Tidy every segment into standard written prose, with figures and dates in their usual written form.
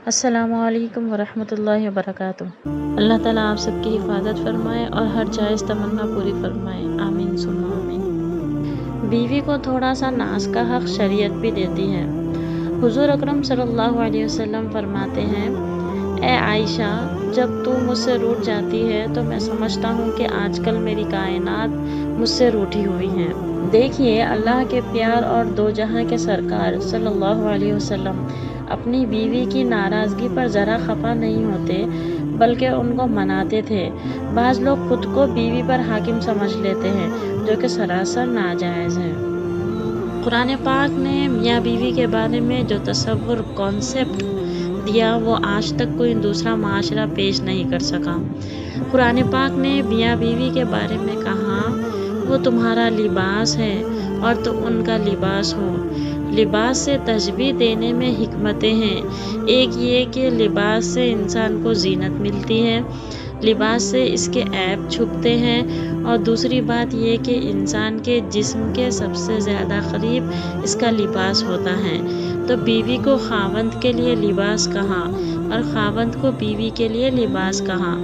السلام علیکم ورحمۃ اللہ وبرکاتہ۔ اللہ تعالیٰ آپ سب کی حفاظت فرمائے اور ہر جائز تمنا پوری فرمائے، آمین ثم آمین۔ بیوی کو تھوڑا سا ناز کا حق شریعت بھی دیتی ہے۔ حضور اکرم صلی اللہ علیہ وسلم فرماتے ہیں، اے عائشہ، جب تو مجھ سے روٹھ جاتی ہے تو میں سمجھتا ہوں کہ آج کل میری کائنات مجھ سے روٹھی ہوئی ہیں۔ دیکھیے، اللہ کے پیار اور دو جہاں کے سرکار صلی اللہ علیہ وسلم اپنی بیوی کی ناراضگی پر ذرا خفا نہیں ہوتے بلکہ ان کو مناتے تھے۔ بعض لوگ خود کو بیوی پر حاکم سمجھ لیتے ہیں، جو کہ سراسر ناجائز ہے۔ قرآن پاک نے میاں بیوی کے بارے میں جو تصور کانسیپٹ دیا وہ آج تک کوئی دوسرا معاشرہ پیش نہیں کر سکا۔ قرآن پاک نے میاں بیوی کے بارے میں کہا، وہ تمہارا لباس ہے اور تم ان کا لباس ہو۔ لباس سے تشبیہ دینے میں حکمتیں ہیں۔ ایک یہ کہ لباس سے انسان کو زینت ملتی ہے، لباس سے اس کے عیب چھپتے ہیں، اور دوسری بات یہ کہ انسان کے جسم کے سب سے زیادہ قریب اس کا لباس ہوتا ہے۔ تو بیوی کو خاوند کے لیے لباس کہا اور خاوند کو بیوی کے لیے لباس کہا۔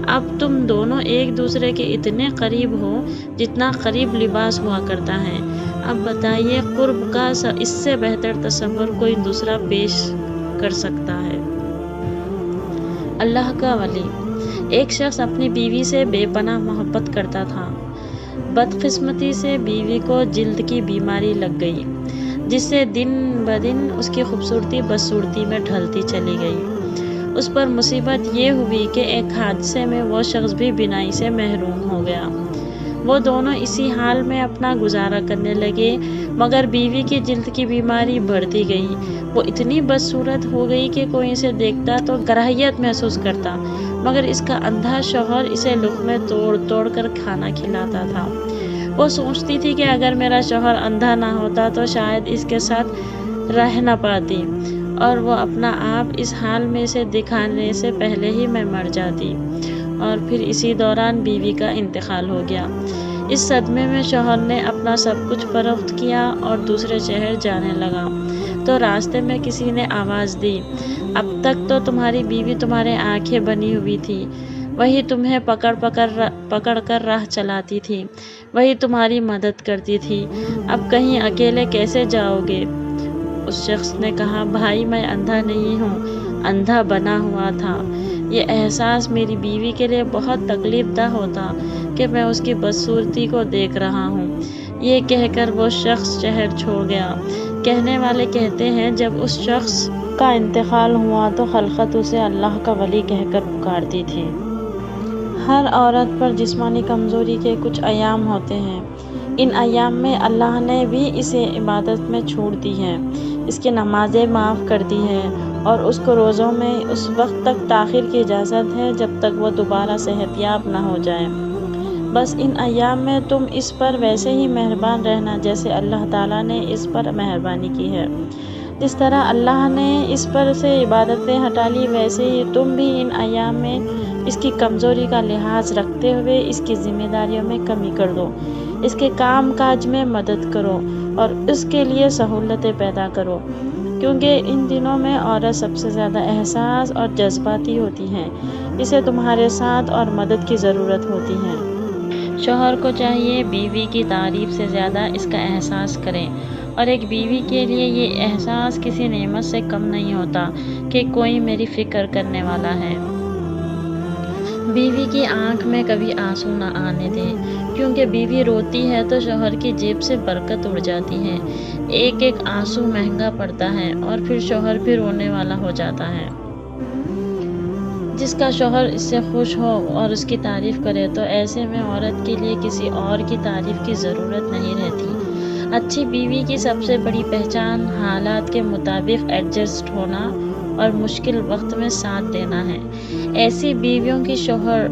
اب تم دونوں ایک دوسرے کے اتنے قریب ہو جتنا قریب لباس ہوا کرتا ہے۔ اب بتائیے، قرب کا اس سے بہتر تصور کوئی دوسرا پیش کر سکتا ہے؟ اللہ کا ولی۔ ایک شخص اپنی بیوی سے بے پناہ محبت کرتا تھا۔ بدقسمتی سے بیوی کو جلد کی بیماری لگ گئی، جس سے دن بدن اس کی خوبصورتی بدصورتی میں ڈھلتی چلی گئی۔ اس پر مصیبت یہ ہوئی کہ ایک حادثے میں وہ شخص بھی بینائی سے محروم ہو گیا۔ وہ دونوں اسی حال میں اپنا گزارا کرنے لگے، مگر بیوی کی جلد کی بیماری بڑھتی گئی۔ وہ اتنی بدصورت ہو گئی کہ کوئی اسے دیکھتا تو کراہیت محسوس کرتا، مگر اس کا اندھا شوہر اسے لقمے توڑ توڑ کر کھانا کھلاتا تھا۔ وہ سوچتی تھی کہ اگر میرا شوہر اندھا نہ ہوتا تو شاید اس کے ساتھ رہ نہ پاتی، اور وہ اپنا آپ اس حال میں اسے دکھانے سے پہلے ہی میں مر جاتی، اور پھر اسی دوران بیوی کا انتقال ہو گیا۔ اس صدمے میں شوہر نے اپنا سب کچھ فروخت کیا اور دوسرے شہر جانے لگا، تو راستے میں کسی نے آواز دی، اب تک تو تمہاری بیوی تمہارے آنکھیں بنی ہوئی تھی، وہی تمہیں پکڑ کر راہ چلاتی تھی، وہی تمہاری مدد کرتی تھی، اب کہیں اکیلے کیسے جاؤ گے؟ اس شخص نے کہا، بھائی، میں اندھا نہیں ہوں، اندھا بنا ہوا تھا۔ یہ احساس میری بیوی کے لیے بہت تکلیف دہ ہوتا کہ میں اس کی بدصورتی کو دیکھ رہا ہوں۔ یہ کہہ کر وہ شخص شہر چھوڑ گیا۔ کہنے والے کہتے ہیں، جب اس شخص کا انتقال ہوا تو خلقت اسے اللہ کا ولی کہہ کر پکارتی تھی۔ ہر عورت پر جسمانی کمزوری کے کچھ ایام ہوتے ہیں۔ ان ایام میں اللہ نے بھی اسے عبادت میں چھوٹ دی ہے، اس کی نمازیں معاف کر دی ہیں، اور اس کو روزوں میں اس وقت تک تاخیر کی اجازت ہے جب تک وہ دوبارہ صحت یاب نہ ہو جائے۔ بس ان ایام میں تم اس پر ویسے ہی مہربان رہنا جیسے اللہ تعالیٰ نے اس پر مہربانی کی ہے۔ جس طرح اللہ نے اس پر سے عبادتیں ہٹا لی، ویسے ہی تم بھی ان ایام میں اس کی کمزوری کا لحاظ رکھتے ہوئے اس کی ذمہ داریوں میں کمی کر دو، اس کے کام کاج میں مدد کرو اور اس کے لیے سہولتیں پیدا کرو، کیونکہ ان دنوں میں عورت سب سے زیادہ احساس اور جذباتی ہوتی ہے، اسے تمہارے ساتھ اور مدد کی ضرورت ہوتی ہے۔ شوہر کو چاہیے بیوی کی تعریف سے زیادہ اس کا احساس کرے، اور ایک بیوی کے لیے یہ احساس کسی نعمت سے کم نہیں ہوتا کہ کوئی میری فکر کرنے والا ہے۔ بیوی کی آنکھ میں کبھی آنسو نہ آنے دے، کیونکہ بیوی روتی ہے تو شوہر کی جیب سے برکت اڑ جاتی ہے۔ ایک ایک آنسو مہنگا پڑتا ہے، اور پھر شوہر بھی رونے والا ہو جاتا ہے۔ جس کا شوہر اس سے خوش ہو اور اس کی تعریف کرے تو ایسے میں عورت کے لیے کسی اور کی تعریف کی ضرورت نہیں رہتی۔ اچھی بیوی کی سب سے بڑی پہچان حالات کے مطابق ایڈجسٹ ہونا اور مشکل وقت میں ساتھ دینا ہے۔ ایسی بیویوں کی شوہر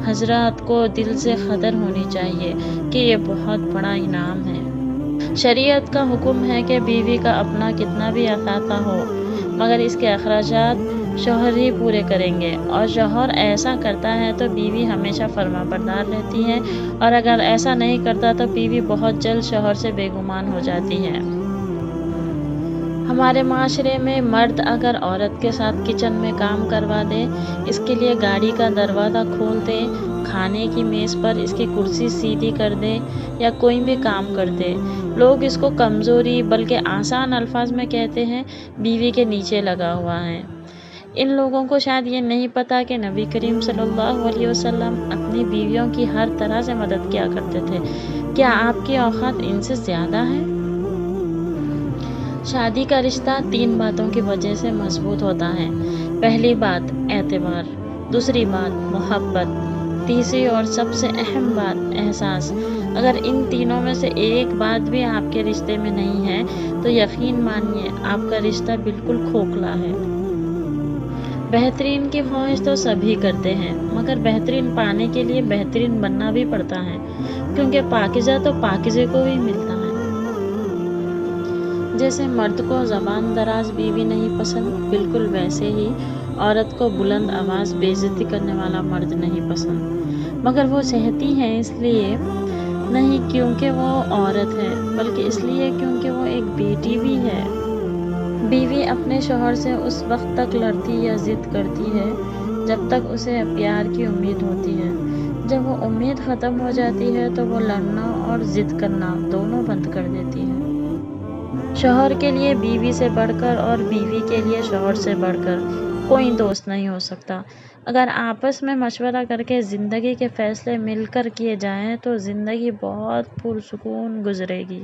حضرات کو دل سے قدر ہونی چاہیے کہ یہ بہت بڑا انعام ہے۔ شریعت کا حکم ہے کہ بیوی کا اپنا کتنا بھی اثاثہ ہو، مگر اس کے اخراجات شوہر ہی پورے کریں گے، اور شوہر ایسا کرتا ہے تو بیوی ہمیشہ فرما بردار رہتی ہے، اور اگر ایسا نہیں کرتا تو بیوی بہت جلد شوہر سے بے گمان ہو جاتی ہے۔ ہمارے معاشرے میں مرد اگر عورت کے ساتھ کچن میں کام کروا دے، اس کے لیے گاڑی کا دروازہ کھول دے، کھانے کی میز پر اس کی کرسی سیدھی کر دے یا کوئی بھی کام کر دے، لوگ اس کو کمزوری بلکہ آسان الفاظ میں کہتے ہیں، بیوی کے نیچے لگا ہوا ہے۔ ان لوگوں کو شاید یہ نہیں پتا کہ نبی کریم صلی اللہ علیہ وسلم اپنی بیویوں کی ہر طرح سے مدد کیا کرتے تھے۔ کیا آپ کی اوقات ان سے زیادہ ہے؟ شادی کا رشتہ 3 باتوں کی وجہ سے مضبوط ہوتا ہے۔ پہلی بات اعتبار، دوسری بات محبت، تیسری اور سب سے اہم بات احساس۔ اگر ان تینوں میں سے ایک بات بھی آپ کے رشتے میں نہیں ہے تو یقین مانیے آپ کا رشتہ بالکل کھوکھلا ہے۔ بہترین کی خواہش تو سبھی کرتے ہیں، مگر بہترین پانے کے لیے بہترین بننا بھی پڑتا ہے، کیونکہ پاکیزہ تو پاکیزے کو ہی ملتا ہے۔ جیسے مرد کو زبان دراز بیوی نہیں پسند، بالکل ویسے ہی عورت کو بلند آواز بے عزتی کرنے والا مرد نہیں پسند، مگر وہ سہتی ہے اس لیے نہیں کیونکہ وہ عورت ہے، بلکہ اس لیے کیونکہ وہ ایک بیٹی بھی ہے۔ بیوی اپنے شوہر سے اس وقت تک لڑتی یا ضد کرتی ہے جب تک اسے پیار کی امید ہوتی ہے۔ جب وہ امید ختم ہو جاتی ہے تو وہ لڑنا اور ضد کرنا دونوں بند کر دیتی ہے۔ شوہر کے لیے بیوی سے بڑھ کر اور بیوی کے لیے شوہر سے بڑھ کر کوئی دوست نہیں ہو سکتا۔ اگر آپس میں مشورہ کر کے زندگی کے فیصلے مل کر کیے جائیں تو زندگی بہت پرسکون گزرے گی۔